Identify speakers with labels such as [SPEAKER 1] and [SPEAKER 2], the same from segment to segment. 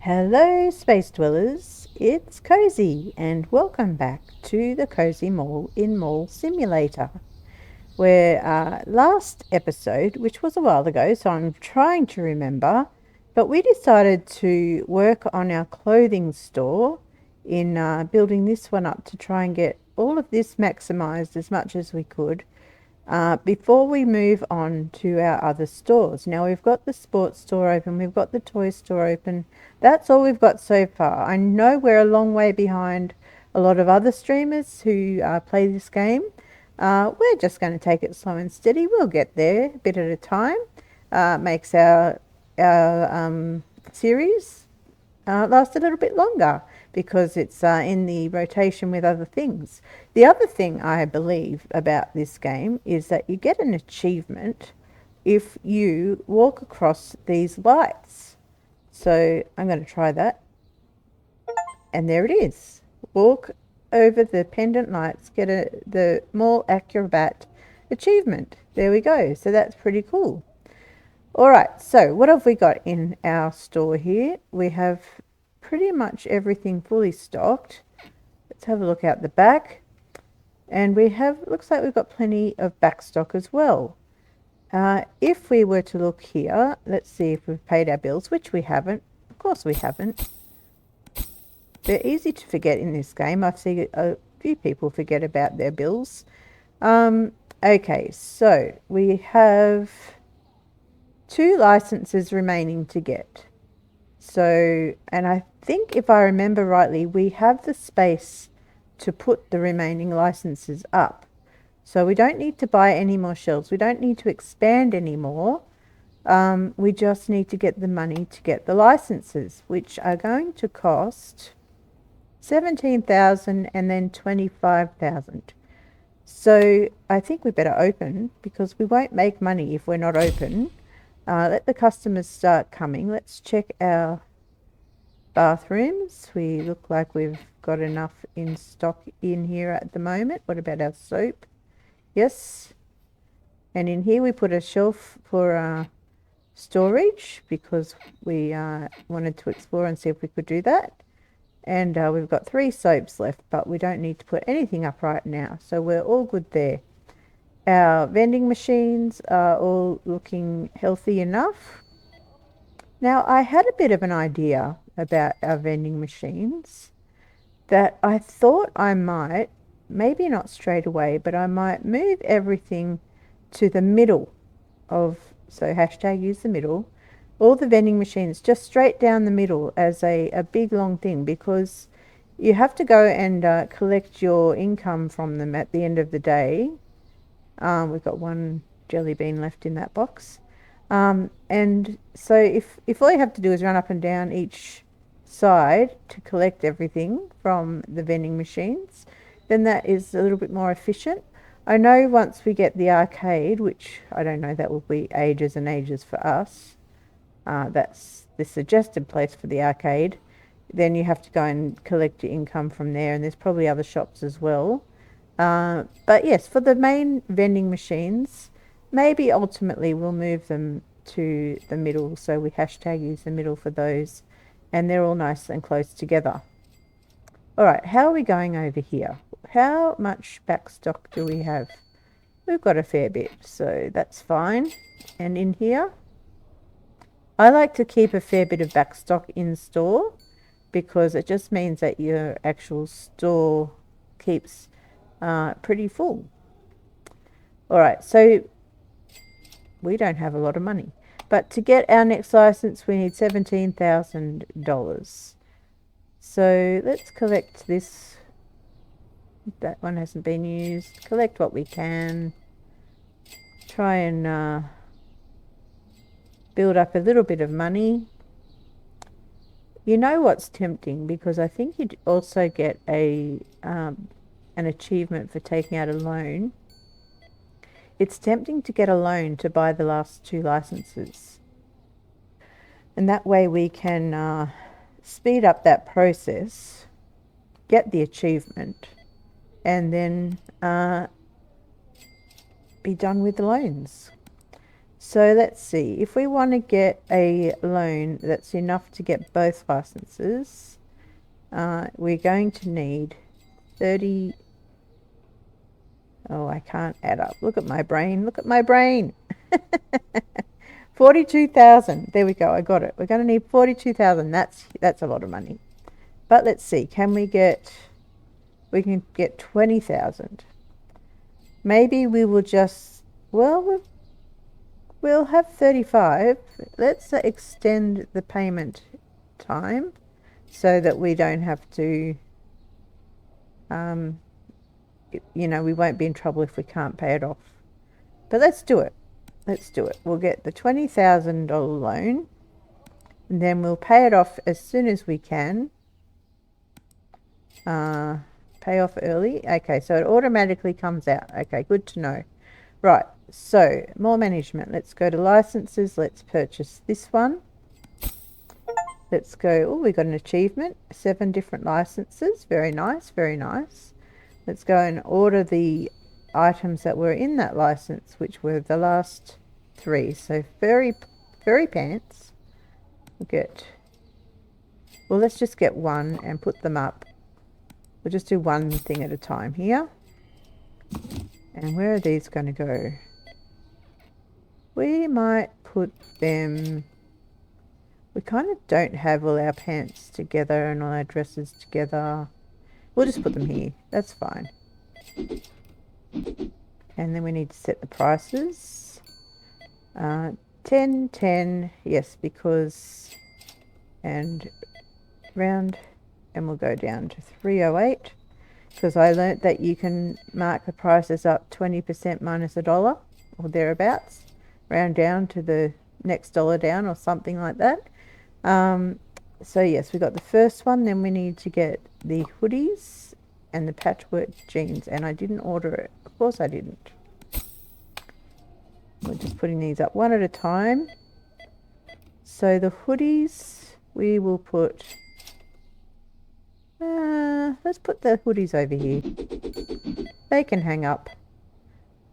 [SPEAKER 1] Hello, Space Dwellers. It's Cozy, and welcome back to the Cozy Mall in Mall Simulator. Where last episode, which was a while ago, so I'm trying to remember, but we decided to work on our clothing store in building this one up to try and get all of this maximized as much as we could before we move on to our other stores. Now we've got the sports store open, we've got the toy store open. That's all we've got so far. I know we're a long way behind a lot of other streamers who play this game. We're just going to take it slow and steady. We'll get there a bit at a time. Makes our series last a little bit longer because it's in the rotation with other things. The other thing I believe about this game is that you get an achievement if you walk across these lights. So I'm going to try that. And there it is. Walk over the pendant lights, get the Mall Acrobat achievement. There we go. So that's pretty cool. All right, so what have we got in our store here? We have pretty much everything fully stocked. Let's have a look out the back. And we have, looks like we've got plenty of back stock as well. If we were to look here, let's see if we've paid our bills, which we haven't. Of course we haven't. They're easy to forget in this game. I've seen a few people forget about their bills. Okay, so we have 2 licenses remaining to get. So, and I think if I remember rightly, we have the space to put the remaining licenses up. So we don't need to buy any more shelves. We don't need to expand anymore. We just need to get the money to get the licenses, which are going to cost 17,000 and then 25,000. So I think we better open because we won't make money if we're not open. Let the customers start coming. Let's check our bathrooms. We look like we've got enough in stock in here at the moment. What about our soap? Yes. And in here we put a shelf for storage because we wanted to explore and see if we could do that. And we've got 3 soaps left, but we don't need to put anything up right now. So we're all good there. Our vending machines are all looking healthy enough. Now, I had a bit of an idea about our vending machines that I thought I might, maybe not straight away, but I might move everything to the middle of, so hashtag use the middle, all the vending machines just straight down the middle as a big long thing, because you have to go and collect your income from them at the end of the day. We've got 1 jelly bean left in that box. And so if all you have to do is run up and down each side to collect everything from the vending machines, then that is a little bit more efficient. I know once we get the arcade, which I don't know, that will be ages and ages for us. That's the suggested place for the arcade. Then you have to go and collect your income from there, and there's probably other shops as well. But yes, for the main vending machines, maybe ultimately we'll move them to the middle. So we hashtag use the middle for those, and they're all nice and close together. All right, how are we going over here? How much back stock do we have? We've got a fair bit, so that's fine. And in here, I like to keep a fair bit of back stock in store because it just means that your actual store keeps pretty full. All right, so we don't have a lot of money, but to get our next license, we need $17,000. So let's collect this. That one hasn't been used. Collect what we can. Try and build up a little bit of money. You know what's tempting, because I think you'd also get an achievement for taking out a loan. It's tempting to get a loan to buy the last 2 licenses. And that way we can speed up that process, get the achievement, and then be done with the loans. So let's see, if we want to get a loan that's enough to get both licenses, we're going to need 30. Oh, I can't add up. Look at my brain. Look at my brain. 42,000. There we go. I got it. We're going to need 42,000. That's a lot of money. But let's see. We can get 20,000. Maybe we will just, well, we'll have 35. Let's extend the payment time so that we don't have to, we won't be in trouble if we can't pay it off. But let's do it. We'll get the $20,000 loan, and then we'll pay it off as soon as we can. Pay off early. Okay, so it automatically comes out. Okay, good to know. Right, so more management. Let's go to licenses. Let's purchase this one. Let's go. Oh, we got an achievement. 7 different licenses. Very nice, very nice. Let's go and order the items that were in that license, which were the last 3. So furry pants. Let's just get 1 and put them up. We'll just do one thing at a time here. And where are these going to go? We might put them... We kind of don't have all our pants together and all our dresses together. We'll just put them here. That's fine. And then we need to set the prices. 10, 10, yes, because... And round... And we'll go down to 308 because I learnt that you can mark the prices up 20% minus $1 or thereabouts, round down to the next dollar down or something like that. So yes, we got the first one. Then we need to get the hoodies and the patchwork jeans, and I didn't order it. Of course I didn't. We're just putting these up one at a time. So the hoodies we will put... let's put the hoodies over here. They can hang up.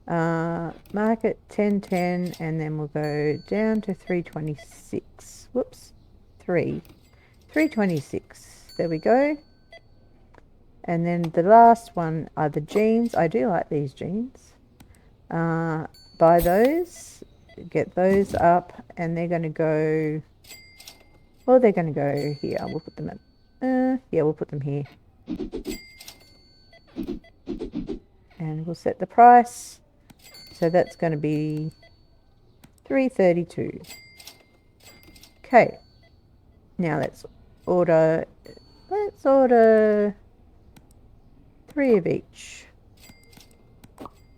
[SPEAKER 1] Market 1010, and then we'll go down to 326. Whoops, 326. There we go. And then the last one are the jeans. I do like these jeans. Buy those, get those up, and they're going to go. Well, they're going to go here. We'll put them at. Yeah, we'll put them here. And we'll set the price. So that's going to be $3.32. Okay. Now let's order 3 of each.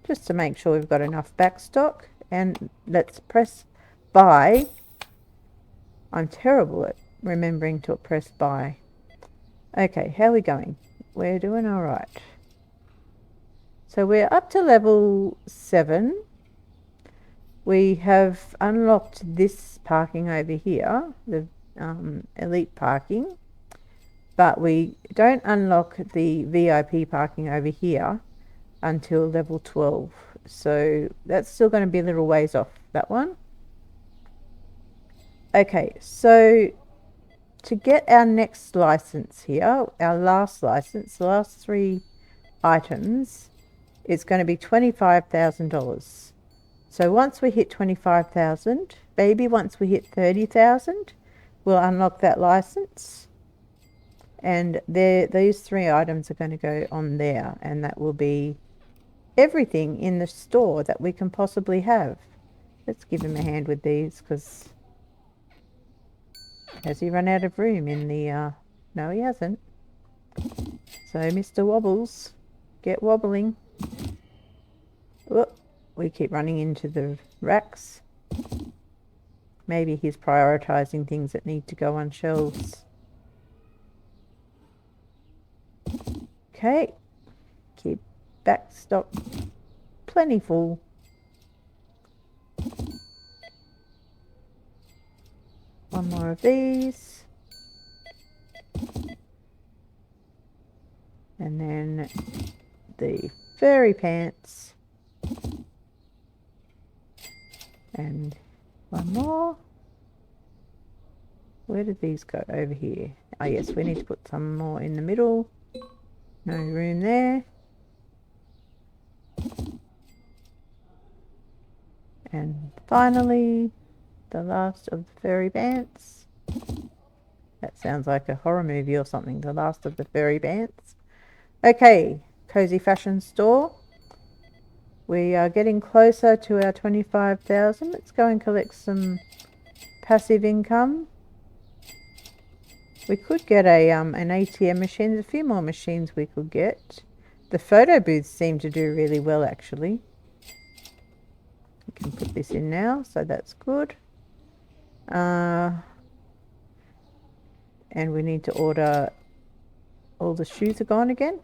[SPEAKER 1] Just to make sure we've got enough back stock. And let's press buy. I'm terrible at remembering to press buy. Okay, how are we going? We're doing all right. So we're up to level 7. We have unlocked this parking over here, the elite parking, but we don't unlock the VIP parking over here until level 12. So that's still going to be a little ways off, that one. Okay, so to get our next license here, our last license, the last 3 items, it's going to be $25,000. So once we hit 25,000, maybe once we hit 30,000, we'll unlock that license. And these 3 items are going to go on there, and that will be everything in the store that we can possibly have. Let's give him a hand with these, because has he run out of room in the... No, he hasn't. So, Mr. Wobbles, get wobbling. Whoop, we keep running into the racks. Maybe he's prioritising things that need to go on shelves. Okay. Keep back stock plentiful. One more of these. And then the furry pants. And one more. Where did these go? Over here. Oh yes, we need to put some more in the middle. No room there. And finally, the last of the fairy bants. That sounds like a horror movie or something. The last of the fairy bants. Okay, Cozy Fashion Store. We are getting closer to our 25,000. Let's go and collect some passive income. We could get an ATM machine. There's a few more machines we could get. The photo booths seem to do really well, actually. We can put this in now, so that's good. And we need to order... All the shoes are gone again?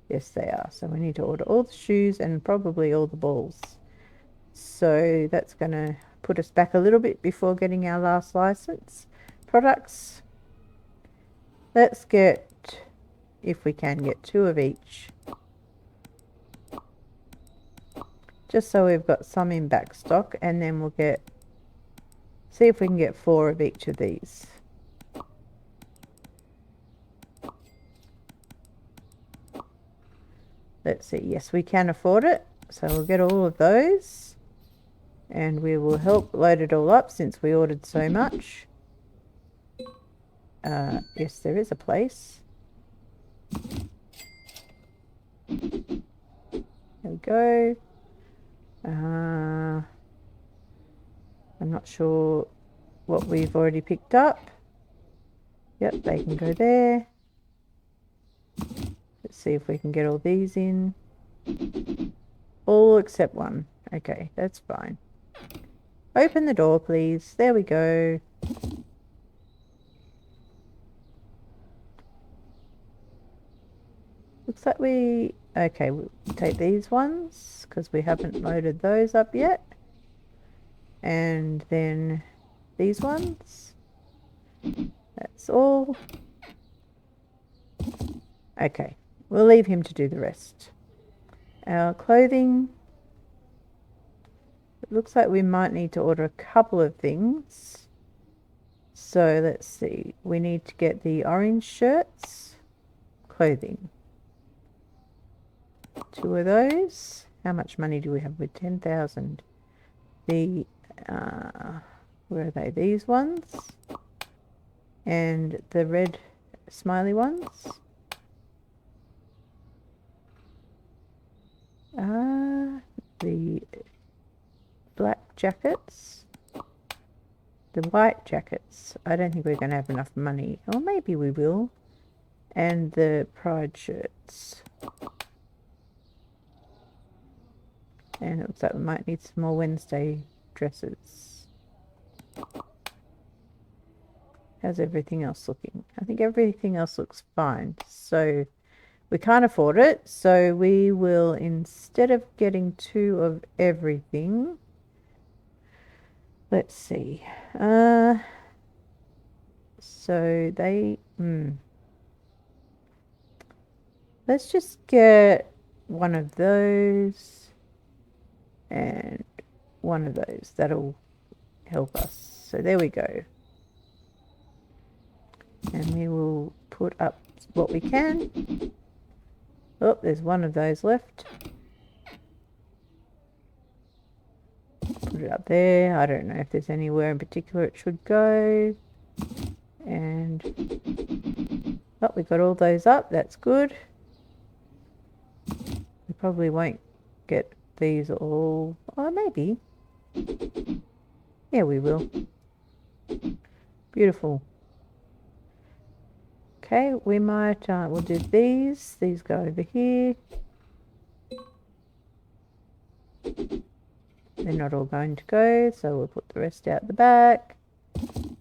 [SPEAKER 1] Yes, they are. So we need to order all the shoes and probably all the balls. So that's going to put us back a little bit before getting our last license. Products. Let's get, if we can, get 2 of each. Just so we've got some in back stock, and then we'll get, see if we can get 4 of each of these. Let's see, yes, we can afford it. So we'll get all of those. And we will help load it all up since we ordered so much. Yes, there is a place. There we go. I'm not sure what we've already picked up. Yep, they can go there. Let's see if we can get all these in. All except one. Okay, that's fine. Open the door, please. There we go. Looks like we... Okay, we'll take these ones because we haven't loaded those up yet. And then these ones. That's all. Okay, we'll leave him to do the rest. Our clothing. It looks like we might need to order a couple of things. So let's see. We need to get the orange shirts. Clothing. 2 of those. How much money do we have with 10,000? The, where are they? These ones. And the red smiley ones. The black jackets. The white jackets. I don't think we're going to have enough money. Or maybe we will. And the pride shirts. And it looks like we might need some more Wednesday dresses. How's everything else looking? I think everything else looks fine. So we can't afford it. So we will, instead of getting 2 of everything, let's see. So they... Let's just get 1 of those. And 1 of those. That'll help us. So there we go. And we will put up what we can. Oh, there's 1 of those left. Put it up there. I don't know if there's anywhere in particular it should go. And oh, we got all those up. That's good. We probably won't get these all. Oh, maybe. Yeah, we will. Beautiful. Okay, we might, we'll do these. These go over here. They're not all going to go, so we'll put the rest out the back.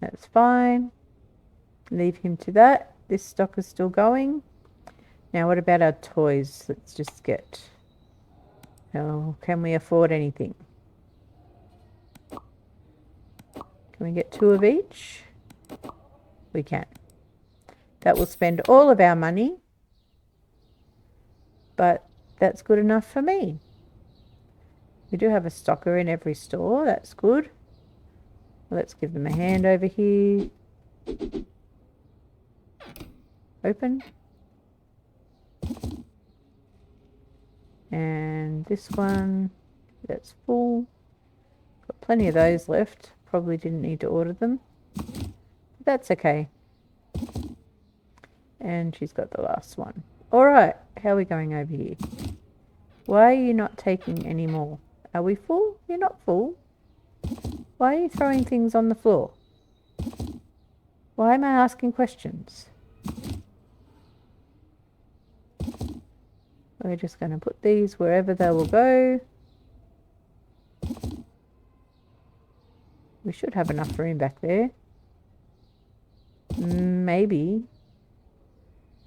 [SPEAKER 1] That's fine. Leave him to that. This stock is still going. Now, what about our toys? Let's just get... Oh, can we afford anything? Can we get 2 of each? We can. That will spend all of our money, but that's good enough for me. We do have a stocker in every store. That's good. Let's give them a hand over here. Open. And this one, that's full. Got plenty of those left. Probably didn't need to order them. But that's okay. And she's got the last one. Alright, how are we going over here? Why are you not taking any more? Are we full? You're not full. Why are you throwing things on the floor? Why am I asking questions? We're just going to put these wherever they will go. We should have enough room back there. Maybe.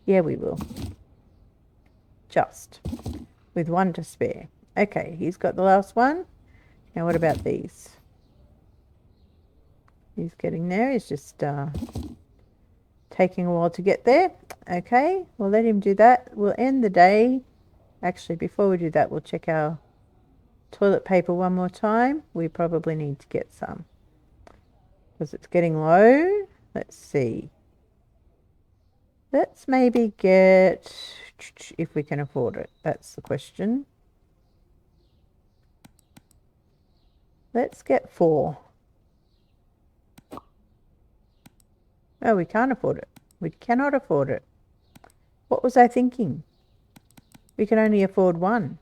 [SPEAKER 1] Yeah, we will. Just. With one to spare. Okay, he's got the last one. Now what about these? He's getting there. He's just taking a while to get there. Okay, we'll let him do that. We'll end the day. Actually, before we do that, we'll check our toilet paper one more time. We probably need to get some. Because it's getting low. Let's see. Let's maybe get, if we can afford it. That's the question. Let's get 4. No, we can't afford it. We cannot afford it. What was I thinking? We can only afford 1.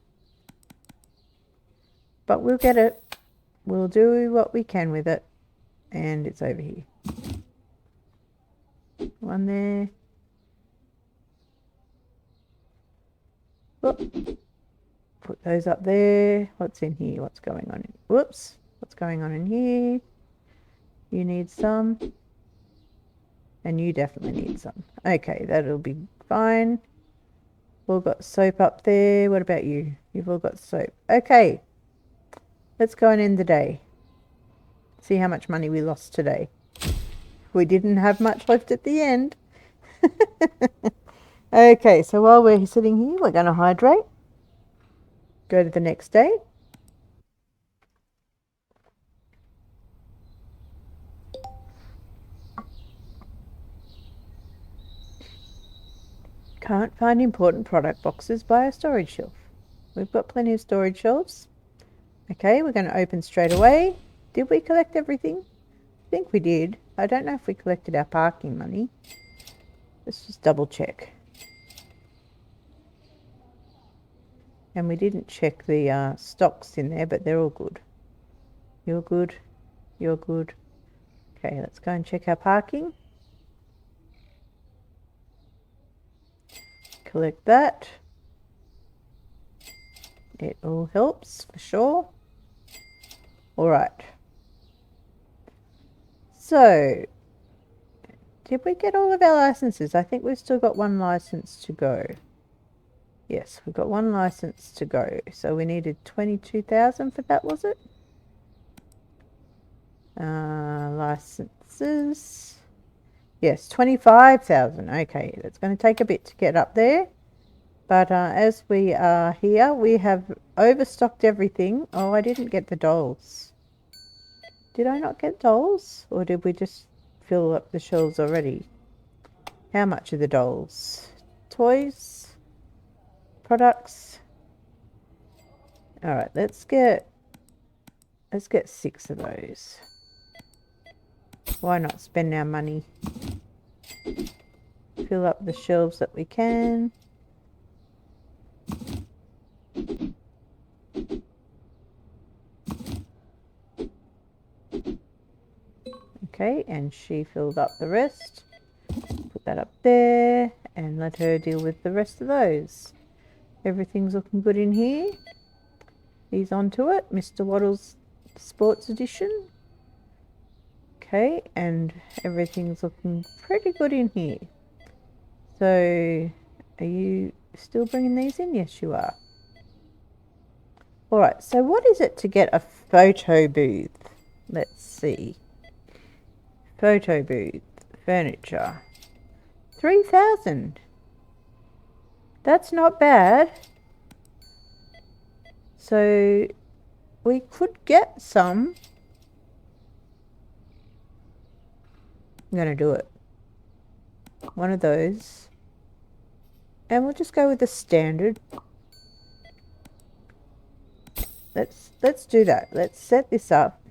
[SPEAKER 1] But we'll get it. We'll do what we can with it. And it's over here. 1 there. Whoop. Put those up there. What's in here? What's going on? Whoops. What's going on in here? You need some. And you definitely need some. Okay, that'll be fine. We've all got soap up there. What about you? You've all got soap. Okay. Let's go and end the day. See how much money we lost today. We didn't have much left at the end. Okay, so while we're sitting here, we're going to hydrate. Go to the next day. Can't find important product boxes by a storage shelf. We've got plenty of storage shelves. Okay, we're going to open straight away. Did we collect everything? I think we did. I don't know if we collected our parking money. Let's just double check. And we didn't check the stocks in there, but they're all good. You're good. You're good. Okay, let's go and check our parking. Collect that. It all helps for sure. All right. So, did we get all of our licenses? I think we've still got 1 license to go. Yes, we've got 1 license to go. So we needed 22,000 for that, was it? Licenses. Yes, 25,000. Okay, that's going to take a bit to get up there. But as we are here, we have overstocked everything. Oh, I didn't get the dolls. Did I not get dolls? Or did we just fill up the shelves already? How much are the dolls? Toys? Products? Alright, let's get 6 of those. Why not spend our money? Fill up the shelves that we can. Okay, and she filled up the rest. Put that up there and let her deal with the rest of those. Everything's looking good in here. He's onto it. Mr. Waddle's Sports Edition. Okay, and everything's looking pretty good in here. So, are you still bringing these in? Yes, you are. Alright, so what is it to get a photo booth? Let's see. Photo booth. Furniture. 3,000. That's not bad. So, we could get some. I'm going to do it. One of those. And we'll just go with the standard. Let's do that. Let's set this up.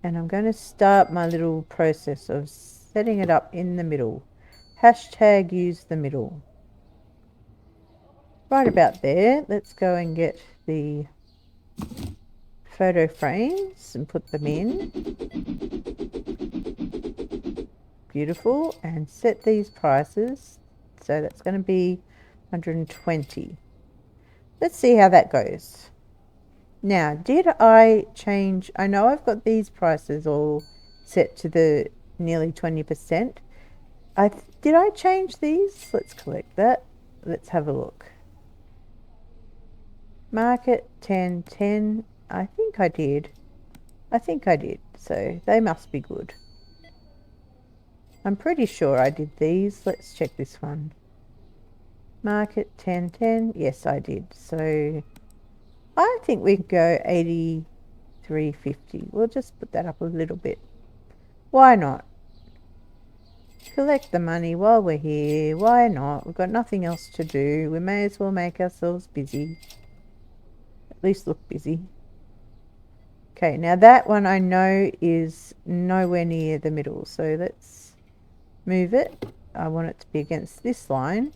[SPEAKER 1] And I'm going to start my little process of setting it up in the middle. Hashtag use the middle. Right about there. Let's go and get the photo frames and put them in. Beautiful. And set these prices. So that's going to be 120. Let's see how that goes. Now, did I change? I know I've got these prices all set to the nearly 20%. Did I change these? Let's collect that. Let's have a look. Market 10, 10. I think I did. So they must be good. I'm pretty sure I did these. Let's check this one. Market 10, 10. Yes, I did. So I think we can go 83.50. We'll just put that up a little bit. Why not? Collect the money while we're here. Why not? We've got nothing else to do. We may as well make ourselves busy. At least look busy. Okay, now that one I know is nowhere near the middle. So let's move it. I want it to be against this line,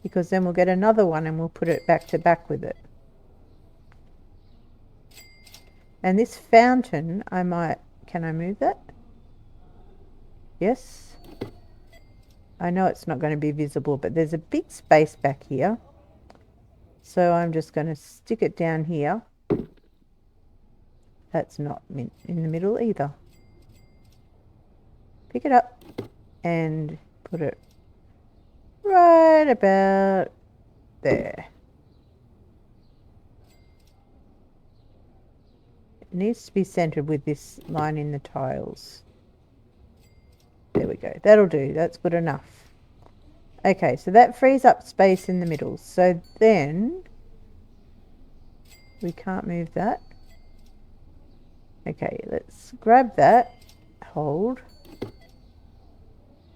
[SPEAKER 1] because then we'll get another one and we'll put it back to back with it. And this fountain, can I move that? Yes. I know it's not going to be visible, but there's a big space back here. So I'm just going to stick it down here. That's not in the middle either. Pick it up and put it right about there. It needs to be centered with this line in the tiles. There we go. That'll do. That's good enough. Okay, so that frees up space in the middle. So then we can't move that. Okay, let's grab that. Hold.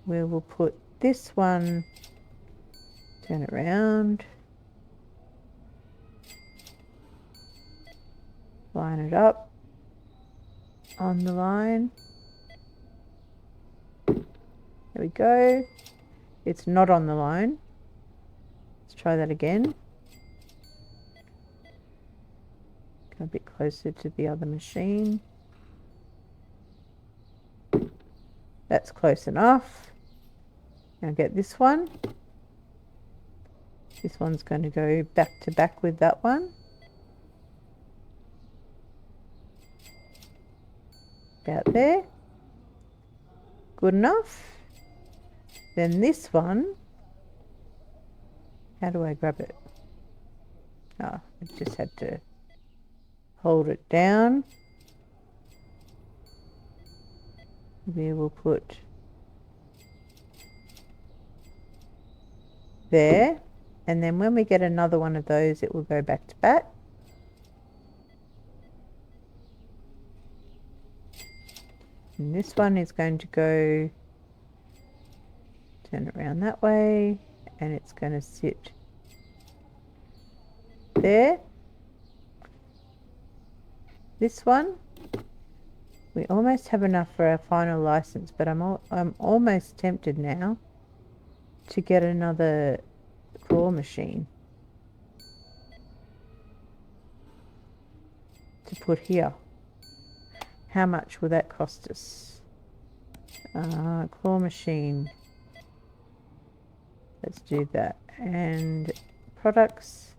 [SPEAKER 1] We will put this one, turn it around, line it up on the line. There we go. It's not on the line. Let's try that again. Go a bit closer to the other machine. That's close enough. Now get this one. This one's going to go back to back with that one. About there. Good enough. Then this one, how do I grab it? Oh, I just had to hold it down. We will put there, and then when we get another one of those, it will go back to back. And this one is going to go, turn it around that way, and it's going to sit there. This one, we almost have enough for our final license, but I'm almost tempted now to get another claw machine to put here. How much will that cost us? Claw machine. Let's do that. And products.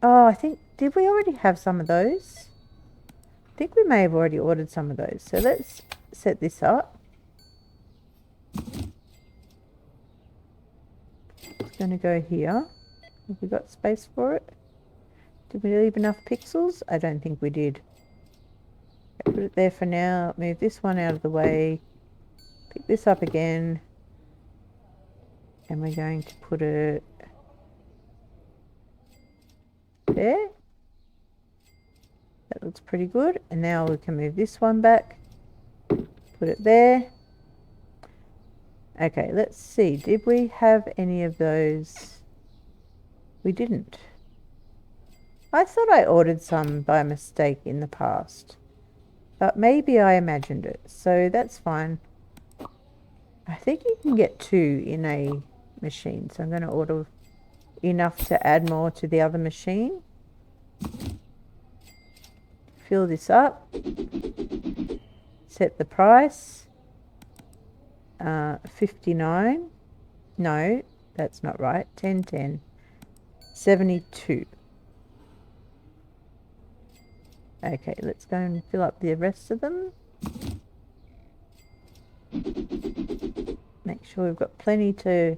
[SPEAKER 1] Oh, I think, did we already have some of those? I think we may have already ordered some of those. So let's set this up. It's going to go here. Have we got space for it? Did we leave enough pixels? I don't think we did. Put it there for now. Move this one out of the way. Pick this up again. And we're going to put it There. That looks pretty good. And now we can move this one back. Put it there. Okay, let's see. Did we have any of those? We didn't. I thought I ordered some by mistake in the past. But maybe I imagined it. So that's fine. I think you can get 2 in a machine. So I'm going to order enough to add more to the other machine. Fill this up. Set the price. 59. No, that's not right. 1010. 72. Okay, let's go and fill up the rest of them. Make sure we've got plenty to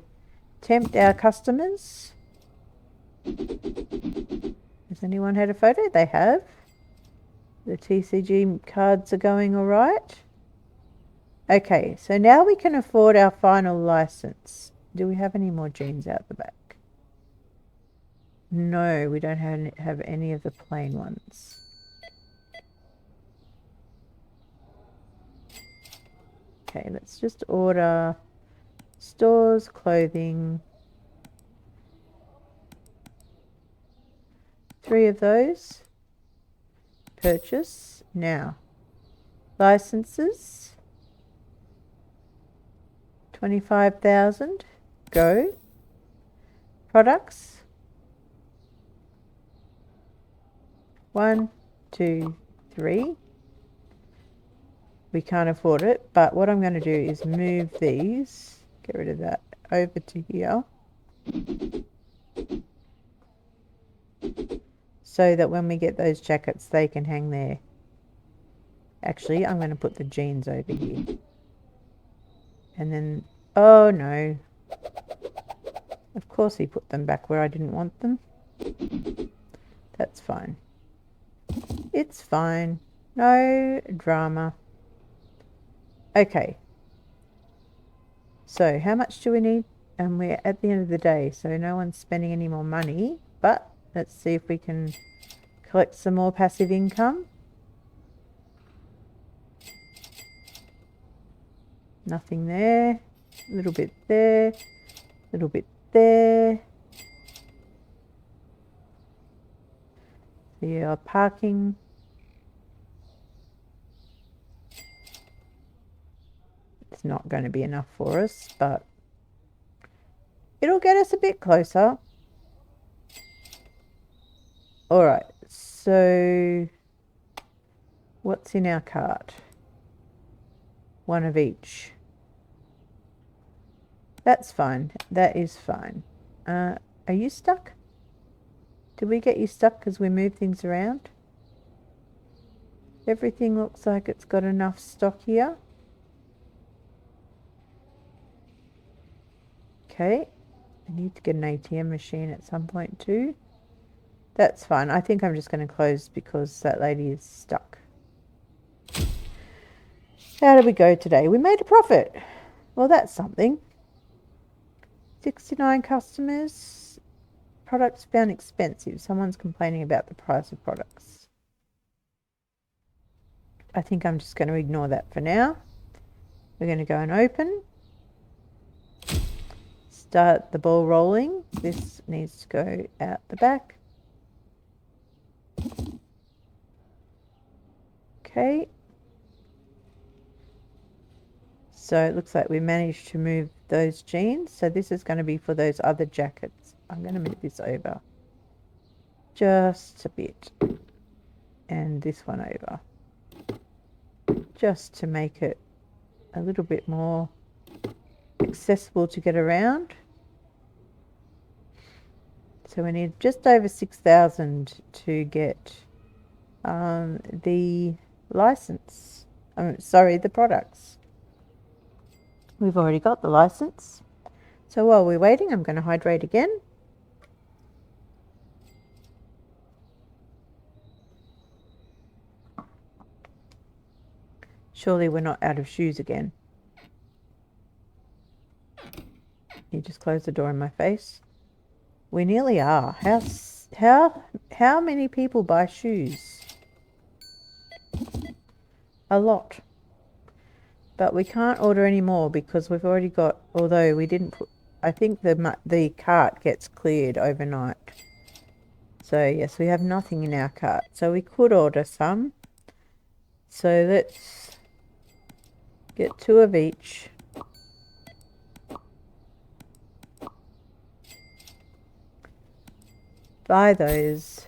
[SPEAKER 1] tempt our customers. Has anyone had a photo? They have. The TCG cards are going all right. Okay, so now we can afford our final license. Do we have any more jeans out the back? No, we don't have any of the plain ones. Okay, let's just order stores, clothing. 3 of those. Purchase. Now, licenses. 25,000. Go. Products. 1, 2, 3. We can't afford it, but what I'm going to do is move these, get rid of that, over to here. So that when we get those jackets, they can hang there. Actually, I'm going to put the jeans over here. And then, oh no. Of course he put them back where I didn't want them. That's fine. It's fine. No drama. Okay. So how much do we need? And we're at the end of the day, so no one's spending any more money. But let's see if we can collect some more passive income. Nothing there. A little bit there. A little bit there. Yeah, parking. It's not going to be enough for us, but it'll get us a bit closer. Alright, so what's in our cart? 1 of each. That's fine. That is fine. Are you stuck? Did we get you stuck because we moved things around? Everything looks like it's got enough stock here. Okay. I need to get an ATM machine at some point too. That's fine. I think I'm just going to close because that lady is stuck. How did we go today? We made a profit. Well, that's something. 69 customers. Products found expensive. Someone's complaining about the price of products. I think I'm just going to ignore that for now. We're going to go and open. Start the ball rolling. This needs to go out the back. Okay. So it looks like we managed to move those jeans. So this is going to be for those other jackets. I'm going to move this over just a bit. And this one over. Just to make it a little bit more accessible to get around. So we need just over 6,000 to get the license. Sorry, the products. We've already got the license. So while we're waiting, I'm going to hydrate again. Surely we're not out of shoes again. You just close the door in my face. We nearly are. How many people buy shoes? A lot. But we can't order any more because we've already got, although we didn't put, I think the cart gets cleared overnight. So yes, we have nothing in our cart. So we could order some. So let's get 2 of each. Buy those.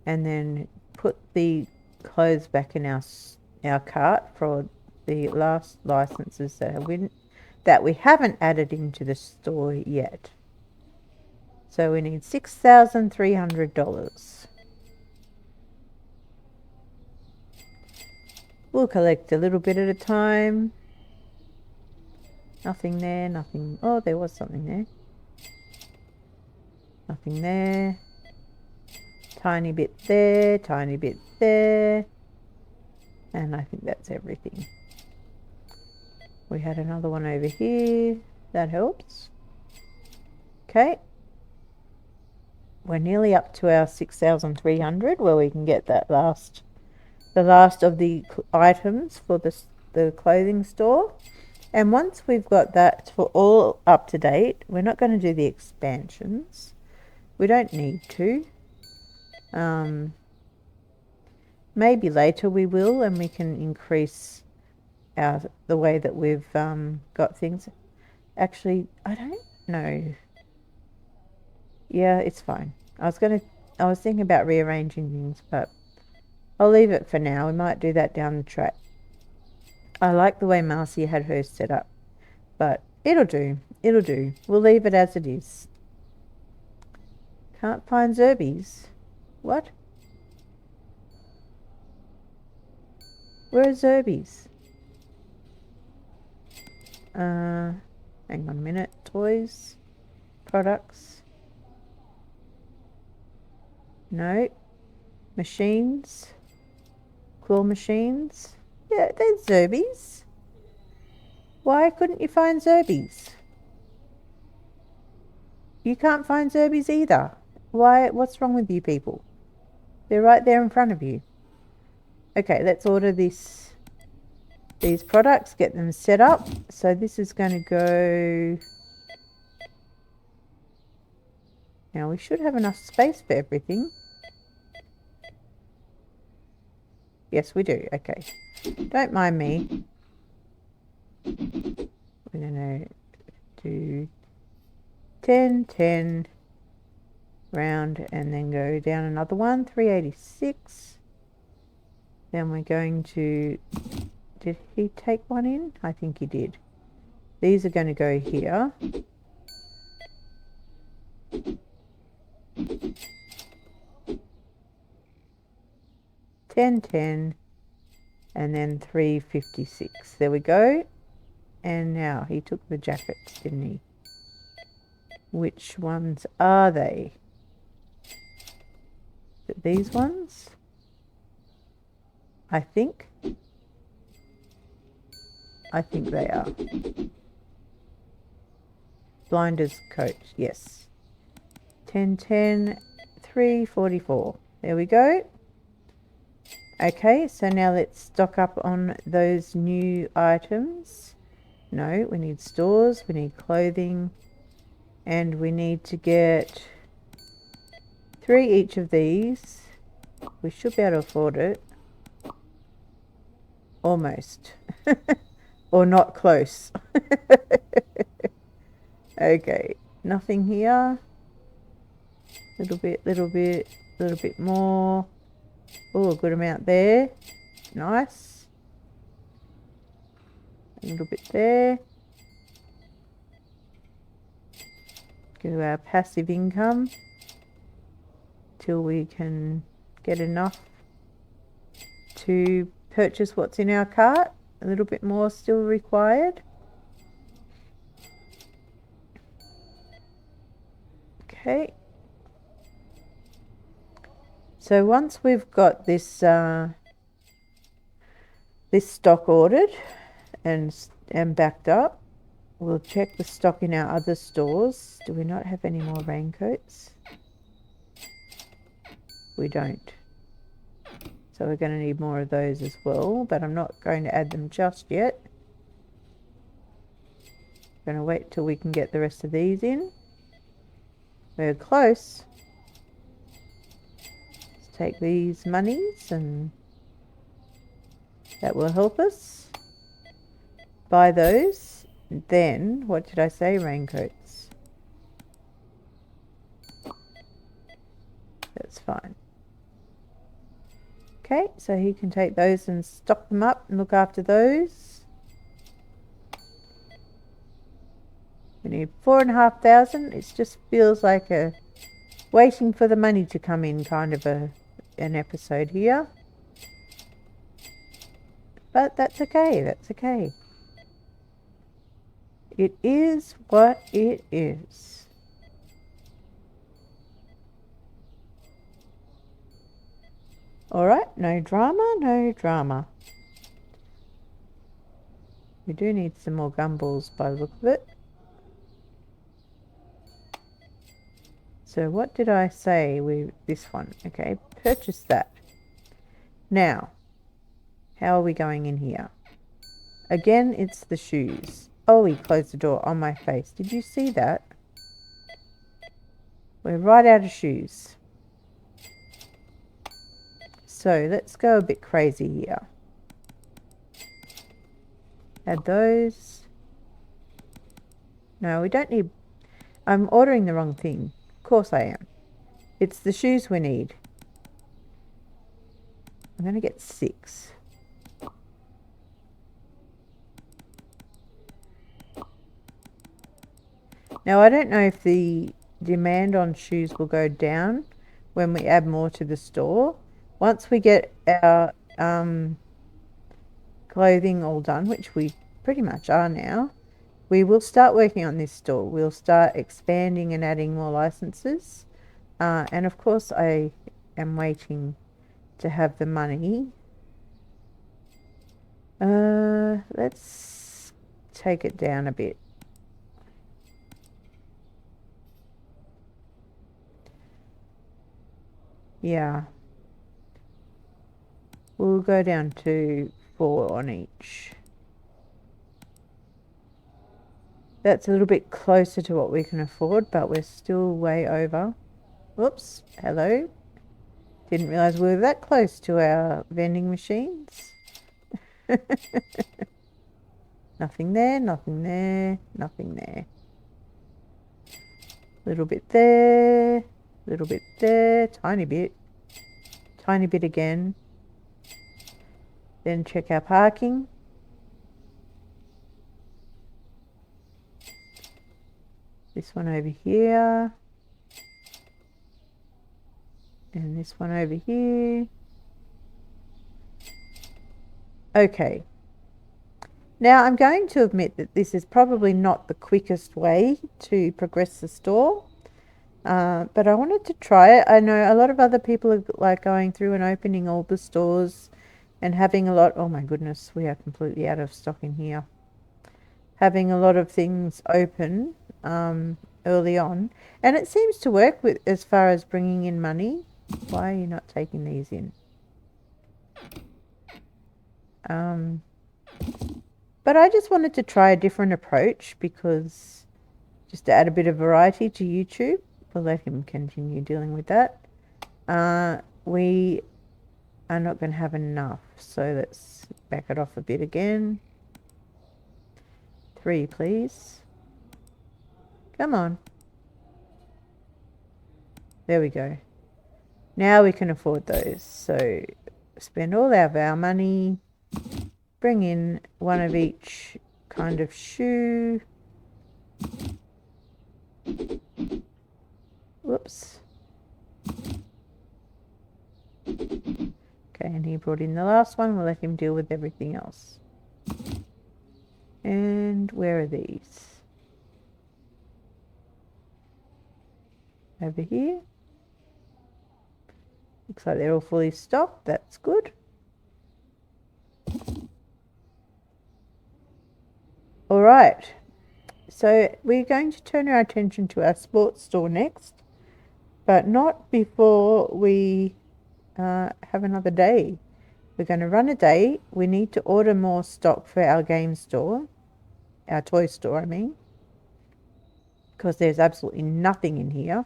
[SPEAKER 1] And then put the clothes back in our cart for the last licenses that we haven't added into the store yet. So we need $6,300. We'll collect a little bit at a time. Nothing there, nothing. Oh, there was something there. Nothing there. Tiny bit there, tiny bit there. And I think that's everything. We had another one over here. That helps. Okay. We're nearly up to our 6,300 where we can get the last of the items for the clothing store. And once we've got that for all up to date, we're not going to do the expansions. We don't need to. Maybe later we will, and we can increase the way that we've got things. Actually, I don't know. Yeah, it's fine. I was thinking about rearranging things, but I'll leave it for now. We might do that down the track. I like the way Marcia had hers set up, but it'll do. It'll do. We'll leave it as it is. Can't find Zerbies. What? Where are Zerbies? Hang on a minute. Toys. Products. No. Machines. Claw machines. Yeah, there's Zerbies. Why couldn't you find Zerbies? You can't find Zerbies either. Why? What's wrong with you people? They're right there in front of you. Okay, let's order these products, get them set up. So this is going to go... Now we should have enough space for everything. Yes, we do. Okay. Don't mind me. We're going to do 10, 10, round, and then go down another one, 386. Then we're going to... Did he take one in? I think he did. These are going to go here. $10.10 and then $3.56. There we go. And now he took the jackets, didn't he? Which ones are they? Is it these ones? I think they are. Blinders coat, yes. 10.10, 3.44. There we go. Okay, so now let's stock up on those new items. No, we need stores, we need clothing, and we need to get 3 each of these. We should be able to afford it. Almost. Or not close. Okay, nothing here. Little bit more. Oh, a good amount there. Nice. A little bit there. Go to our passive income till we can get enough to purchase what's in our cart. A little bit more still required. Okay. So once we've got this this stock ordered and backed up, we'll check the stock in our other stores. Do we not have any more raincoats? We don't. So we're going to need more of those as well, but I'm not going to add them just yet. I'm going to wait till we can get the rest of these in. We're close. Let's take these monies and that will help us. Buy those. Then, what did I say? Raincoats. That's fine. Okay, so he can take those and stock them up and look after those. We need 4,500. It just feels like a waiting for the money to come in kind of an episode here. But that's okay, that's okay. It is what it is. Alright, no drama, no drama. We do need some more gumballs by the look of it. So what did I say with this one? Okay, purchase that. Now, how are we going in here? Again, it's the shoes. Oh, he closed the door on my face. Did you see that? We're right out of shoes. So let's go a bit crazy here. Add those. No, we don't need... I'm ordering the wrong thing. Of course I am. It's the shoes we need. I'm going to get 6. Now, I don't know if the demand on shoes will go down when we add more to the store. Once we get our clothing all done, which we pretty much are now, we will start working on this store. We'll start expanding and adding more licenses. And of course, I am waiting to have the money. Let's take it down a bit. Yeah. We'll go down to 4 on each. That's a little bit closer to what we can afford, but we're still way over. Whoops, hello. Didn't realise we were that close to our vending machines. Nothing there, nothing there, nothing there. Little bit there, little bit there, tiny bit again. Then check our parking. This one over here. And this one over here. Okay. Now I'm going to admit that this is probably not the quickest way to progress the store. But I wanted to try it. I know a lot of other people are like going through and opening all the stores and having a lot... Oh my goodness, we are completely out of stock in here. Having a lot of things open early on. And it seems to work with as far as bringing in money. Why are you not taking these in? But I just wanted to try a different approach because just to add a bit of variety to YouTube. We'll let him continue dealing with that. We are not going to have enough, so let's back it off a bit again. 3, please. Come on. There we go. Now we can afford those. So spend all of our money. Bring in one of each kind of shoe. Whoops. Okay, and he brought in the last one. We'll let him deal with everything else. And where are these? Over here. Looks like they're all fully stocked. That's good. All right. So we're going to turn our attention to our sports store next, but not before we have another day. We're going to run a day. We need to order more stock for our game store. Our toy store, I mean. Because there's absolutely nothing in here.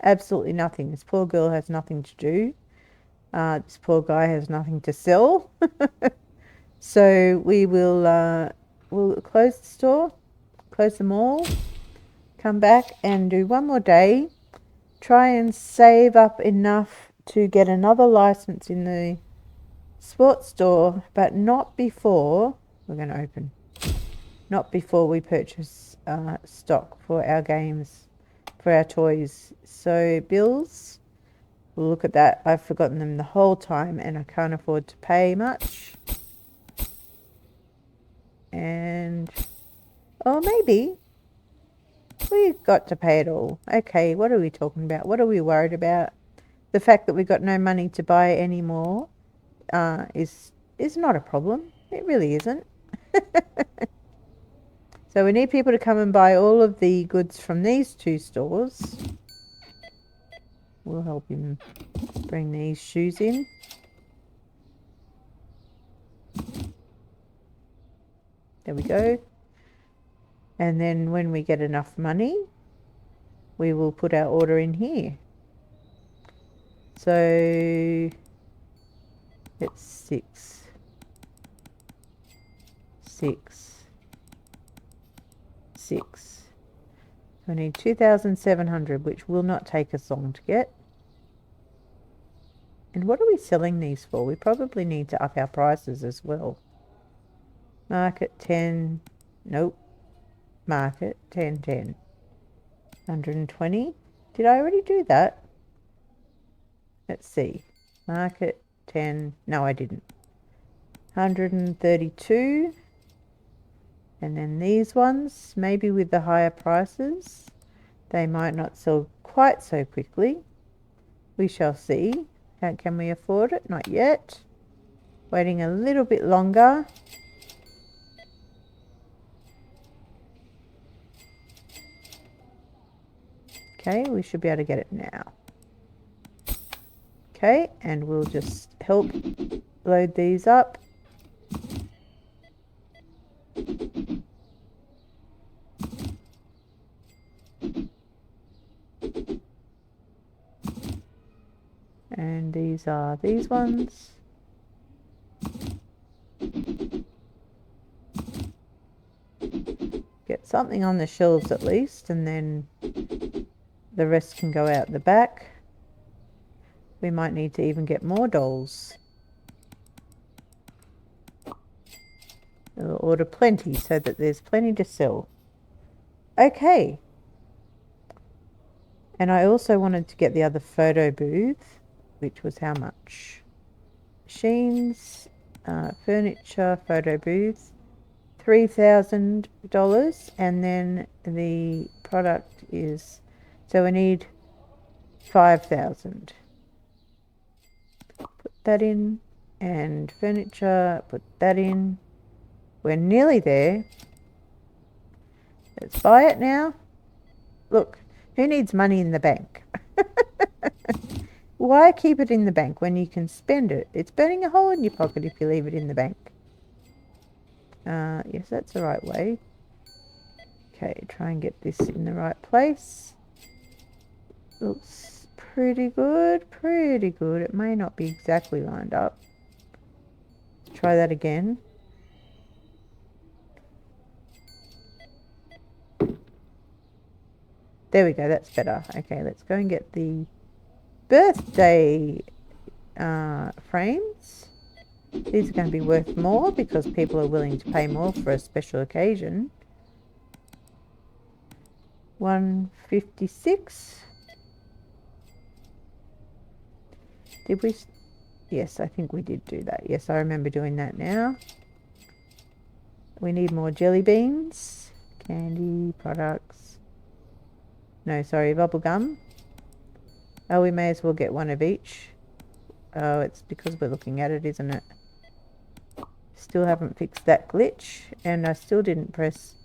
[SPEAKER 1] Absolutely nothing. This poor girl has nothing to do. This poor guy has nothing to sell. So we'll close the store, close them all, come back and do one more day. Try and save up enough to get another license in the sports store, but not before we're going to open. Not before we purchase stock for our games, for our toys. So bills, we'll look at that. I've forgotten them the whole time and I can't afford to pay much. And, oh, maybe we've got to pay it all. Okay, what are we talking about? What are we worried about? The fact that we've got no money to buy anymore is not a problem. It really isn't. So we need people to come and buy all of the goods from these two stores. We'll help him bring these shoes in. There we go. And then when we get enough money, we will put our order in here. So it's 6. We need 2,700, which will not take us long to get. And what are we selling these for? We probably need to up our prices as well. Market 10. Nope. Market 10, 10. 120. Did I already do that? Let's see. Market 10. No, I didn't. 132. And then these ones, maybe with the higher prices, they might not sell quite so quickly. We shall see. Can we afford it? Not yet. Waiting a little bit longer. Okay, we should be able to get it now. Okay, and we'll just help load these up. And these are these ones. Get something on the shelves at least, and then the rest can go out the back. We might need to even get more dolls. We'll order plenty so that there's plenty to sell. Okay. And I also wanted to get the other photo booth, which was how much? Machines, furniture, photo booth, $3,000, and then the product is, so we need 5,000. Put that in, and furniture, put that in. We're nearly there. Let's buy it now. Look, who needs money in the bank? Why keep it in the bank when you can spend it? It's burning a hole in your pocket if you leave it in the bank. Yes, that's the right way. Okay, try and get this in the right place. Looks pretty good, pretty good. It may not be exactly lined up. Try that again. There we go, that's better. Okay, let's go and get the birthday frames. These are going to be worth more because people are willing to pay more for a special occasion. 156. Did we? Yes, I think we did do that. Yes, I remember doing that now. We need more jelly beans. Candy products. No, sorry, bubble gum. Oh, we may as well get one of each. Oh, it's because we're looking at it, isn't it? Still haven't fixed that glitch, and I still didn't press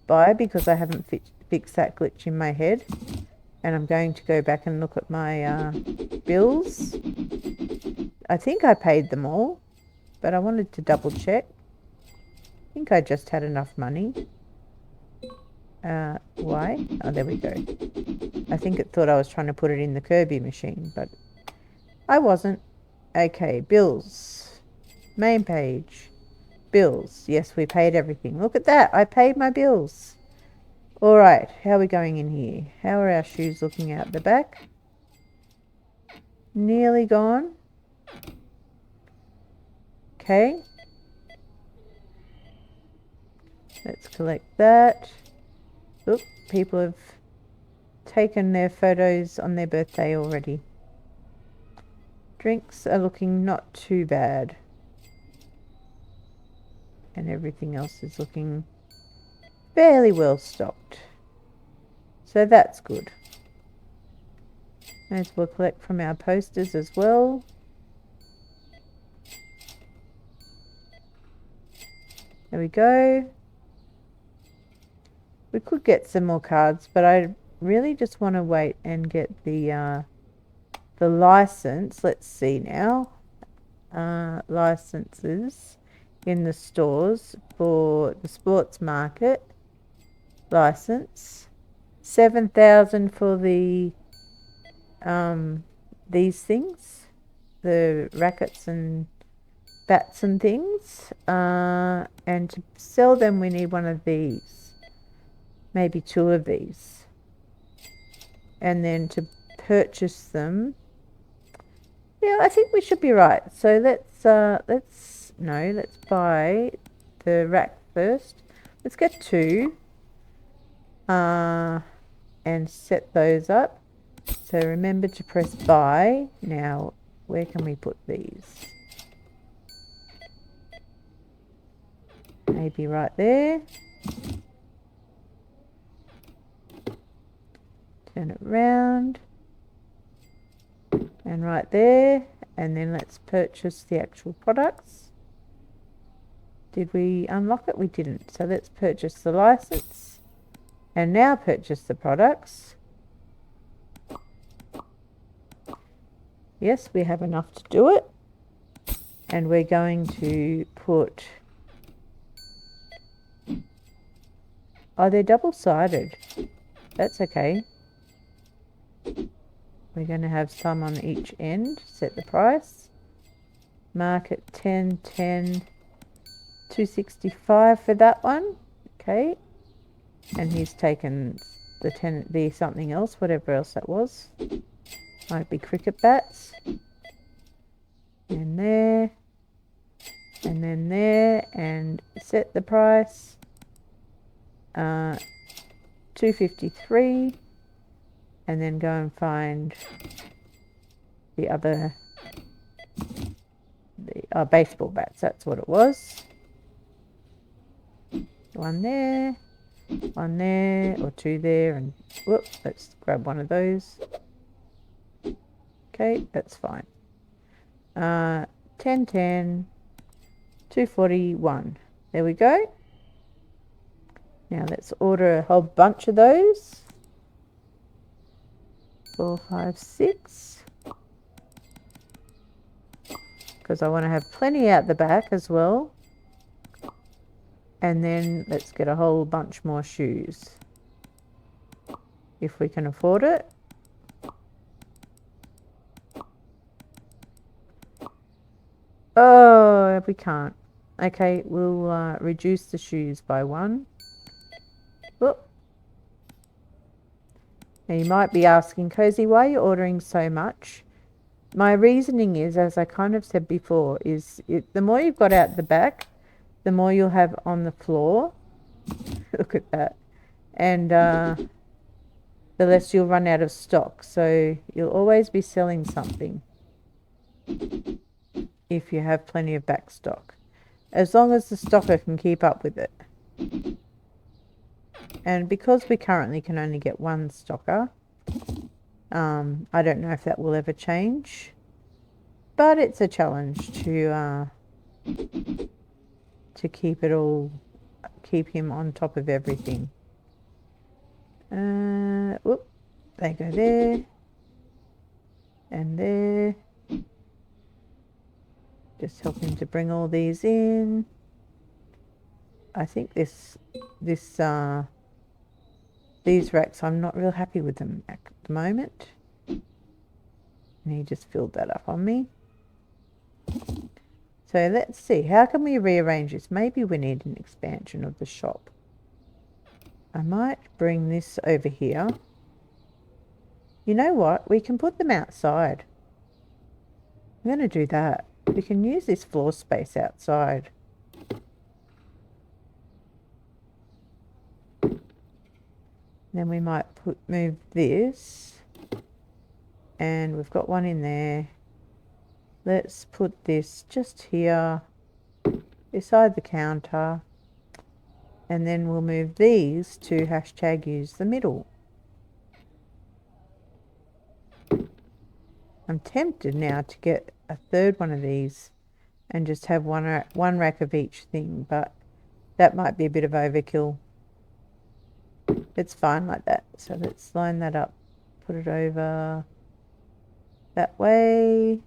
[SPEAKER 1] buy because I haven't fixed that glitch in my head. And I'm going to go back and look at my bills. I think I paid them all, but I wanted to double check. I think I just had enough money. Why? Oh, there we go. I think it thought I was trying to put it in the Kirby machine, but I wasn't. Okay, bills. Main page. Bills. Yes, we paid everything. Look at that. I paid my bills. All right, how are we going in here? How are our shoes looking out the back? Nearly gone. Okay. Let's collect that. Oop, people have taken their photos on their birthday already. Drinks are looking not too bad. And everything else is looking fairly well stocked. So that's good. May as well collect from our posters as well. There we go. We could get some more cards, but I really just want to wait and get the license. Let's see now. Licenses in the stores for the sports market. License. 7,000 for the these things. The rackets and bats and things. And to sell them we need one of these. Maybe two of these. And then to purchase them, yeah, I think we should be right. So let's buy the rack first. Let's get two. And set those up. So remember to press buy. Now, where can we put these? Maybe right there. Turn it round. And right there. And then let's purchase the actual products. Did we unlock it? We didn't. So let's purchase the license. And now purchase the products. Yes, we have enough to do it. And we're going to put... Oh, they're double-sided. That's okay. We're going to have some on each end. Set the price. Mark it 10, 10, 265 for that one. Okay. And he's taken the something else, whatever else that was. Might be cricket bats. And there. And then there. And set the price. 253. And then go and find the other, baseball bats. That's what it was. One there, or two there, and whoop, let's grab one of those. Okay, that's fine. 10, 10, 241. There we go. Now let's order a whole bunch of those. 4, 5, 6. Because I want to have plenty out the back as well. And then let's get a whole bunch more shoes. If we can afford it. Oh, we can't. Okay, we'll reduce the shoes by 1. Whoop. Now you might be asking, Cozy, why are you ordering so much? My reasoning is, as I kind of said before, the more you've got out the back, the more you'll have on the floor. Look at that. And the less you'll run out of stock. So you'll always be selling something if you have plenty of back stock. As long as the stocker can keep up with it. And because we currently can only get one stocker, I don't know if that will ever change. But it's a challenge to keep him on top of everything. Whoop. They go there and there. Just helping to bring all these in. I think these racks, I'm not real happy with them at the moment. And he just filled that up on me. So let's see, how can we rearrange this? Maybe we need an expansion of the shop. I might bring this over here. You know what? We can put them outside. I'm going to do that. We can use this floor space outside. Then we might move this. And we've got one in there. Let's put this just here beside the counter. And then we'll move these to #use the middle. I'm tempted now to get a third one of these and just have one rack of each thing, but that might be a bit of overkill. It's fine like that. So let's line that up, put it over that way.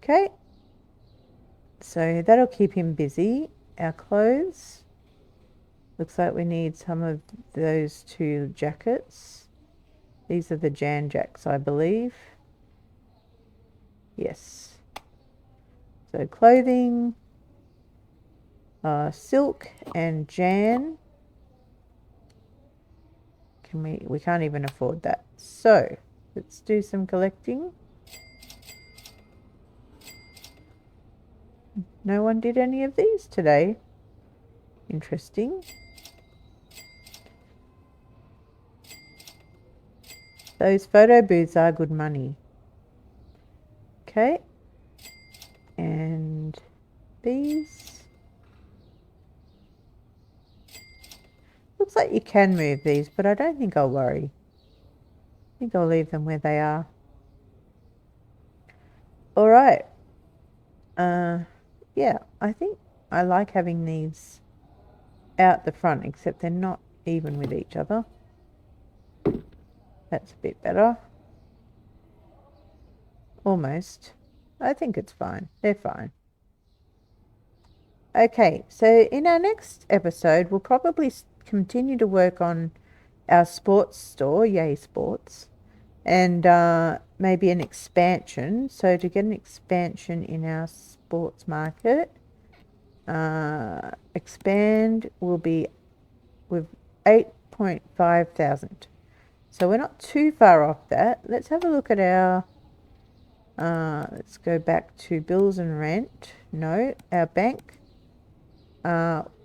[SPEAKER 1] Okay. So that'll keep him busy. Our clothes. Looks like we need some of those 2 jackets. These are the Jan Jacks, I believe. Yes. So clothing, silk and Jan. We can't even afford that. So let's do some collecting. No one did any of these today. Interesting. Those photo booths are good money. Okay. And these. Looks like you can move these, but I don't think I'll worry. I think I'll leave them where they are. All right. Yeah, I think I like having these out the front, except they're not even with each other. That's a bit better. Almost. I think it's fine. They're fine. Okay, so in our next episode, we'll probably continue to work on our sports store, Yay Sports, and maybe an expansion. So to get an expansion in our sports market, expand will be with 8.5 thousand. So we're not too far off that. Let's have a look at our, let's go back to bills and rent. No, our bank.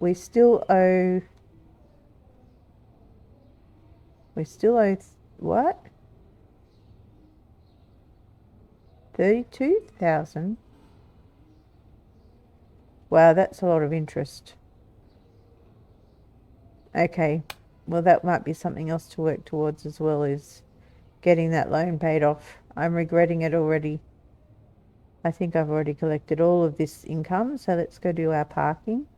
[SPEAKER 1] We still owe what? 32,000. Wow, that's a lot of interest. Okay, well that might be something else to work towards as well, is getting that loan paid off. I'm regretting it already. I think I've already collected all of this income, so let's go do our parking.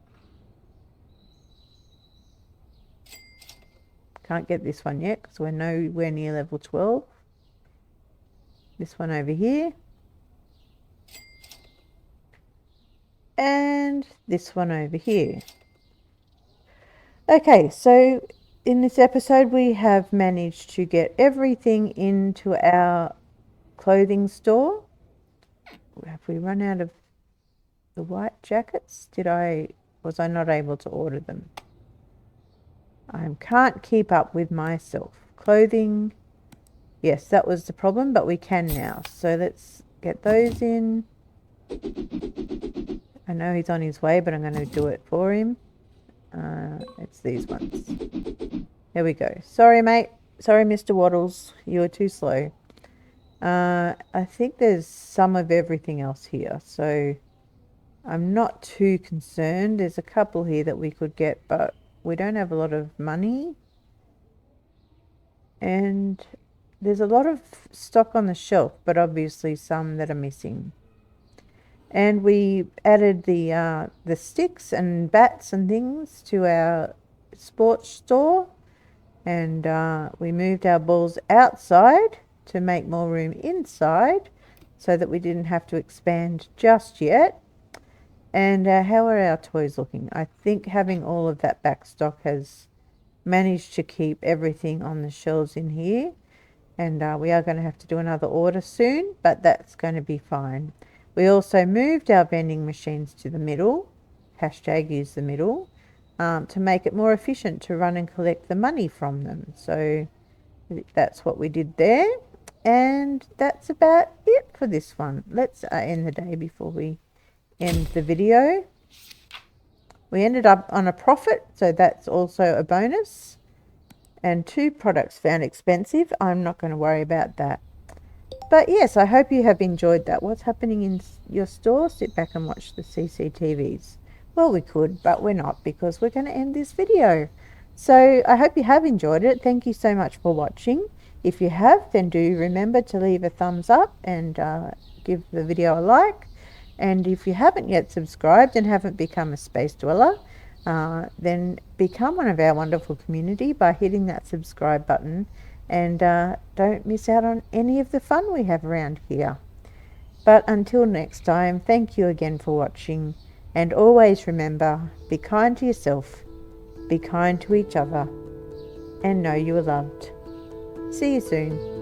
[SPEAKER 1] Can't get this one yet because we're nowhere near level 12. This one over here. And this one over here. Okay, so in this episode we have managed to get everything into our clothing store. Have we run out of the white jackets? Was I not able to order them? I can't keep up with myself. Clothing. Yes, that was the problem, but we can now. So let's get those in. I know he's on his way, but I'm going to do it for him. It's these ones. There we go. Sorry, mate. Sorry, Mr. Waddles. You were too slow. I think there's some of everything else here, so I'm not too concerned. There's a couple here that we could get, but we don't have a lot of money. And there's a lot of stock on the shelf, but obviously some that are missing. And we added the sticks and bats and things to our sports store. And we moved our balls outside to make more room inside so that we didn't have to expand just yet. And how are our toys looking? I think having all of that back stock has managed to keep everything on the shelves in here. And we are going to have to do another order soon, but that's going to be fine. We also moved our vending machines to the middle, hashtag use the middle, to make it more efficient to run and collect the money from them. So that's what we did there. And that's about it for this one. Let's end the day before we end the video. We ended up on a profit, so that's also a bonus. And 2 products found expensive. I'm not going to worry about that. But yes, I hope you have enjoyed that. What's happening in your store? Sit back and watch the CCTVs. Well, we could, but we're not because we're going to end this video. So I hope you have enjoyed it. Thank you so much for watching. If you have, then do remember to leave a thumbs up and give the video a like. And if you haven't yet subscribed and haven't become a space dweller, then become one of our wonderful community by hitting that subscribe button. And don't miss out on any of the fun we have around here. But until next time, thank you again for watching. And always remember, be kind to yourself, be kind to each other, and know you are loved. See you soon.